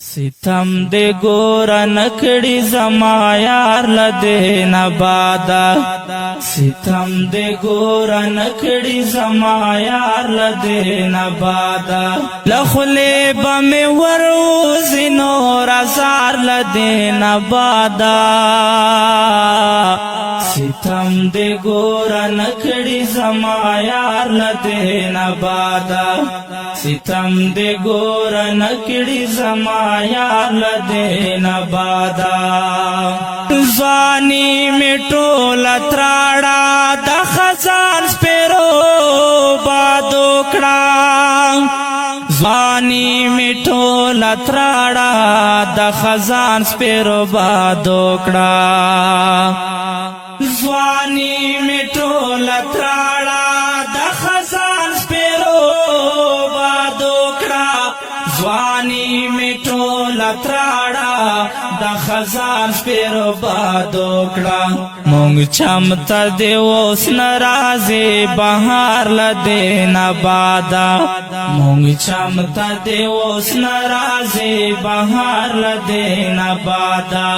ستم دے گورا نکڑی زما یار لدے نبادا ستم دے گورا نکڑی زما یار لدے نبادا لخلے بمی وروزی نور ازار لدے نبادا ستم دے گورا نکڑی زما یار لدے نبادا ستم دے گورا نکڑی زما یار لدے نبادا زوانی میں ٹولا تراڑا دا خزان سپیرو بادوکڑا زوانی میں ٹولا تراڑا دا خزان سپیرو بادوکڑا زوانی میں ٹولا تراڑا دا خزان سپیرو بادوکڑا زوانی میں ٹولا تراڑا دا خزان سپیرو بادوکڑا مونگ چمتا دے اوس نرازی بہار لدے نبادا مونگ چمتا دے اوس نرازی بہار لدے نبادا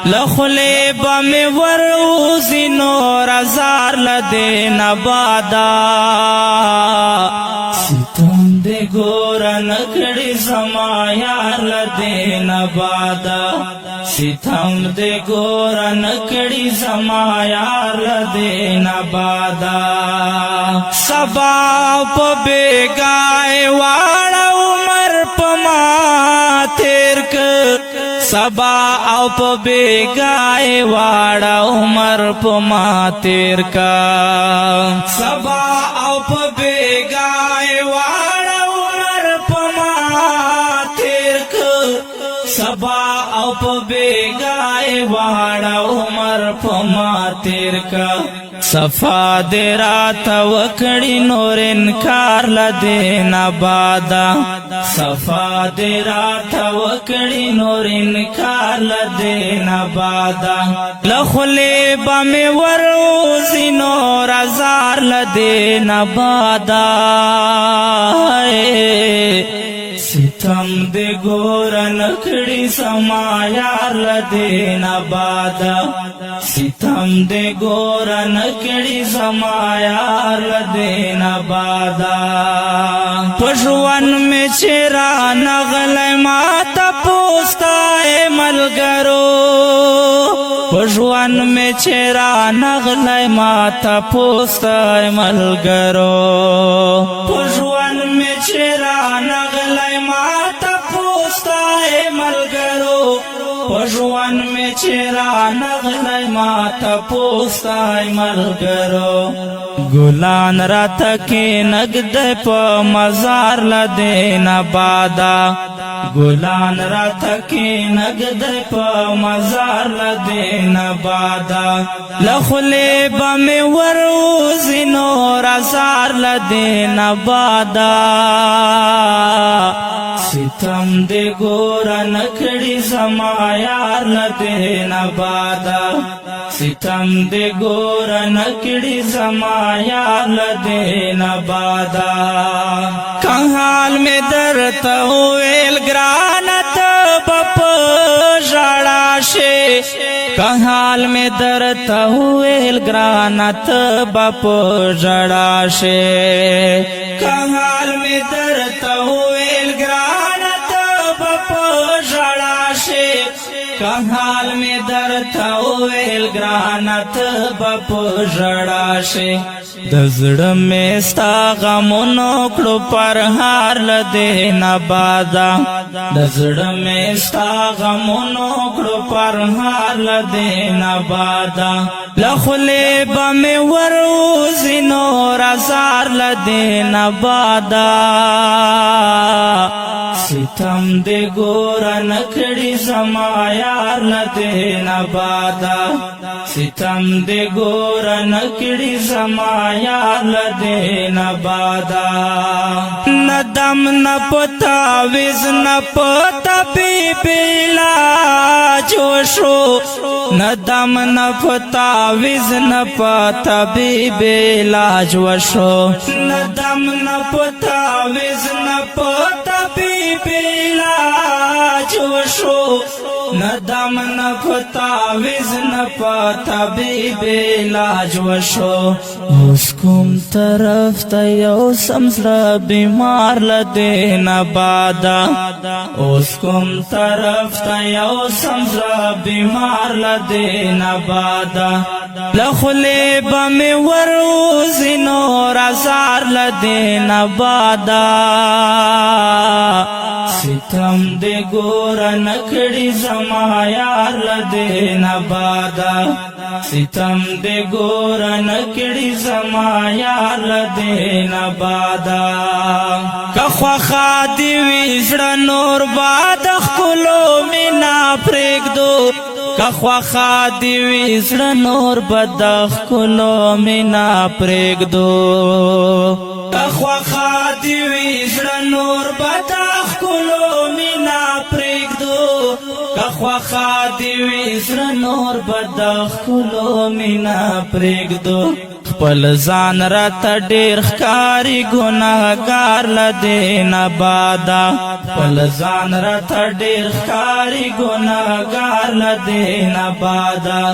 لخلے بمی وروزی نور ازار لدے نبادا ستم دے گورا نکڑی زما یار لدے نبادا ستم دے گورا نکڑی زما یار لدے نبادا سبا پا بیگائے واڑا عمر پما تیرک سبا او پا بیگائے واڑا عمر پما تیرکا سبا او پا بیگائے واڑا عمر پما تیرکا سبا او پا بیگائے واڑا عمر پما تیرکا صفا دے رات وکڑی نور انکار لدے نبادا صفا دے رات وکڑی نور انکار لدے نبادا لخلے بمی وروزی نور ازار لدے نبادا ستم دے گورا نکڑی زما یار لدے نبادا ستم دے گورا نکڑی زما یار لدے نبادا پشوان میں چرا نغلے ماتا پوستا اے ملگرو پشوان میں چرا نغلے ماتا پوستا اے ملگرو پشوان میں چرا نغلے ماتا پوستا اے ملگرو پشوان میں چرا نغلے ماتا پوستا اے ملگرو گلان راتا کے نگد پا مزار لدے نبادا گلان راتا کے نگد پا مزار لدے نبادا لخلے بمی وروزی نور ازار لدے نبادا ستم دے گورا نکڑی زما یار لدے نبادا ستم دے گورا نکڑی زما یار لدے نبادا کنحال میں درتا ہوئیل گرانت بپ جڑا شے کنحال میں درتا ہوئیل گرانت بپ جڑا شے کنحال میں درتا ہوئیل گرانت بپ جڑا شے کنحال میں درتا ہوئیل گرانت بپ جڑا شے دزڑ میں ستا غمونو کڑو پر ہار لدے نبادا دزڑ میں ستا غمونو کڑو پر ہار لدے نبادا لخلے بمی وروزی نور ازار لدے نبادا ستم دے گورا نکڑی زما یار لدے نبادا ستم دے گورا نکڑی زما یار لدے نبادا ندم نپتا وز نپتا بی بیلا وشو ندم نفتاویز نپتبیب علاج وشو ندم نفتاویز نپتبیب علاج وشو ندم نفتاویز نپتبیب علاج وشو اوس کوم طرف ته یو سمزړه بیمار لدې نه بادا اوس کوم طرف ته یو سمزړه بیمار لدې نه بادا لخلې به مې وروځي نور ازار لدې نه بادا ستم دې ګوره نکړي زما یار لدې نه بادا ستم دې ګوره نکړي زما یار لدې نه بادا که خوښه دې وي زړه نور باد ښکلو مینا پرېږدو که خوښه دې وي زړه نور بد ښکلو مینا پرېږدو که خوښه دې وي زړه نور بد ښکلو مینا پرېږدو که خوښه دې وي زړه نور بد ښکلو مینا پرېږدو خپل ځان راته ډېر ښکاري ګناهګار لدې نه بادا خپل ځان راته ډېر ښکاري ګناهګار لدې نه بادا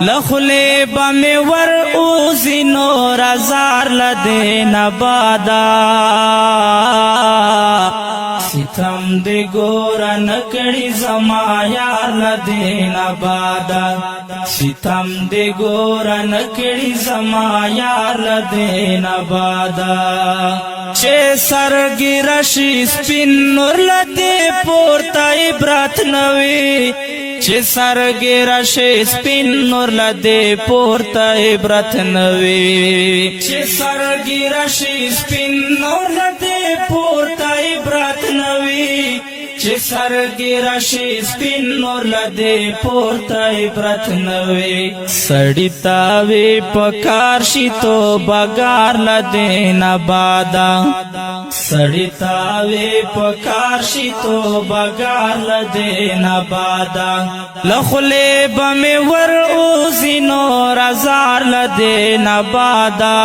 له خولې به مې ور اوځي نور ازار لدې نه بادا ستم دې ګوره نکړي زما یار لدې نه بادا ستم دې ګوره نکړي زما یار لدې نه بادا چې سرګي رشي سپین نور لدې پورته عبرت نوي چې سرګي رشي سپین نور لدې پورته عبرت نوي چې سرګي رشي سپین نور لدې پورته عبرت نوي چې سرګي رشي سپین نور لدې پورته عبرت نوي سړی تاوي پکار شي تو بګار لدې نه بادا سړی تاوي پکار شي تو بګار لدې نه بادا لخلې به مې ور اوځي نور ازار لدې نه بادا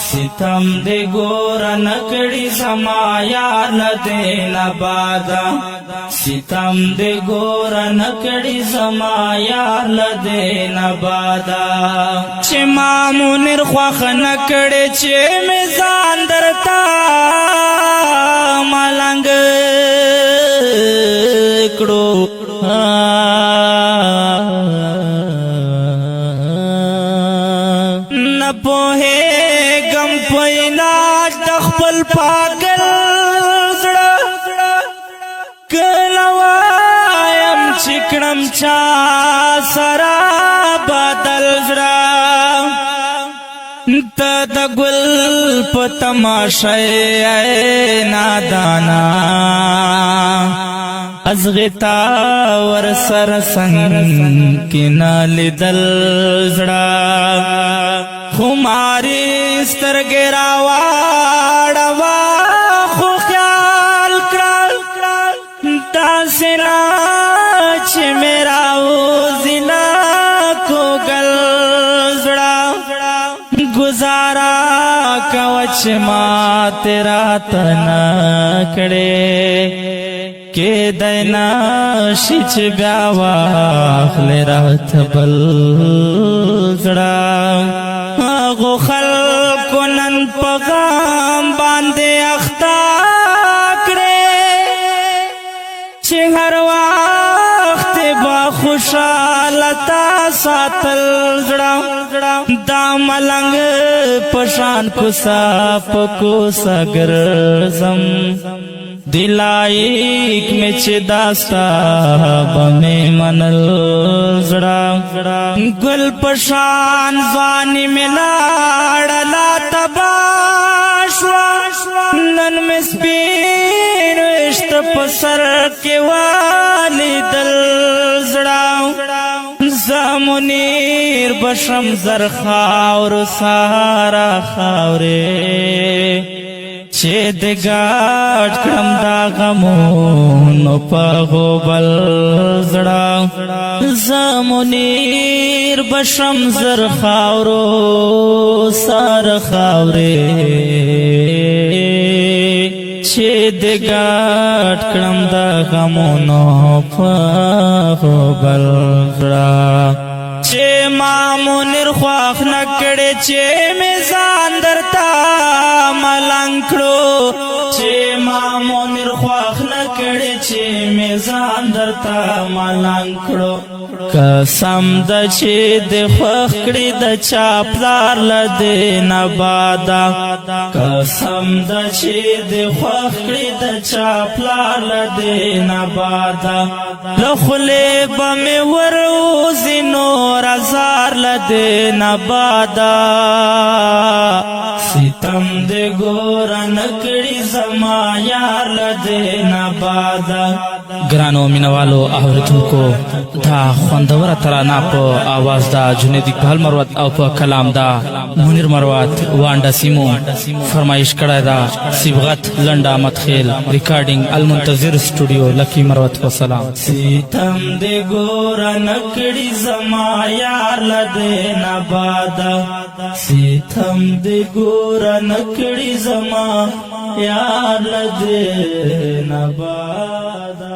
ستم دې ګوره نکړي زما یار لدې نه بادا ستم دې ګوره نکړي زما یار لدې نه بادا چې ما منیر خوښ نکړي چې مې ځان درته ملنګ کړو نه پوهېږم په علاج د خپل پاگل زړه کله وایم چې کړم چا سره بدل زړه ته د ګل په تماشه یې نادانا ازغتا ور سر څنګ کې نه لیدل زړه خماري سترګې راواړوه خو خیال کړه داسې نه چې مې راوځي له کوږل زړه گزارا کوه چې ماتې راته نه کړې کېدی نه شي چې بیا واخلې راته بل زړه هغو خلکو نن په غم باندې اخته کړې چې هر وخت به خوشحاله تا ساتل زړه دا ملنګ په شان کوڅه په کوڅه ګرځم دلایک میں چه داستا بمی منل زڑا گل پشان زوانی ملاڑلا تباشوا نن میں سپین وشت پسر کے والی دل زڑا زمونیر بشم زر خاور سارا خاورے چې د ګاټ کړم دا غمونو په غوبل زړه زمونیر بشم زر خاورو سر خاورې چې د ګاټ کړم دا غمونو په غوبل زړه چې ما منیر خواخ نکړې چې میزان درتا ملنګ کړو چې ما منیر خواخ نکړې چې میزان درتا ملنګ کړو قسم د چې د خوخ کړې د چاپلار لدې نبادا قسم د چې د خوخ کړې د چاپلار لدې نبادا لخلې بمې وروزي نور ازار لدې نبادا ستم دې ګور نکړي زما یار لدې نبادا ګرانو مینوالو اوریدونکو دا خوندوره ترانه په आवाज دا جنید اقبال مروت او په کلام دا منیر مروت وانډا سیمو فرمایش کړه دا صبغت لنډا مدخیل ریکارډینګ المنتظر سټوډیو لکی مروت والسلام ستم دې ګور نکړي زما یار لدې نبادا ستم دې ګور نکړي زما یار لدې نبادا